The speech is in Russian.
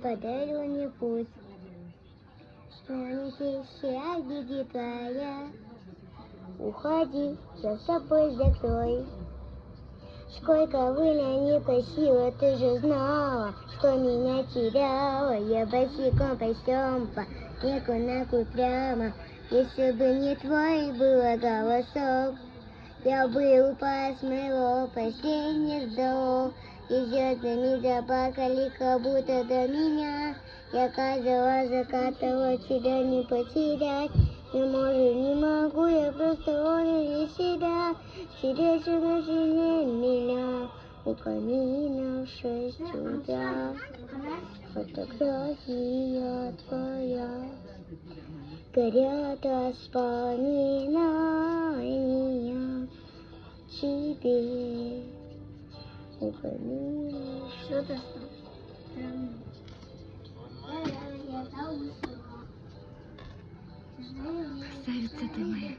подарю мне путь. Станет обиди твоя, уходи, за собой закрой. Сколько выля не косила, ты же знала, что меня теряла. Я босиком по всем по снегу ногу прямо. Если бы не твой был голосок, я бы упасть моего последних вдох. И звездами заплакали, как будто до меня. Я каждого закатывала, тебя не потерять. Не могу, я просто гоню из себя. Сердце на земле меня, у камина в 6 утра. Фотография твоя, горят воспоминания тебе. У камина. Что-то Красавица ты моя.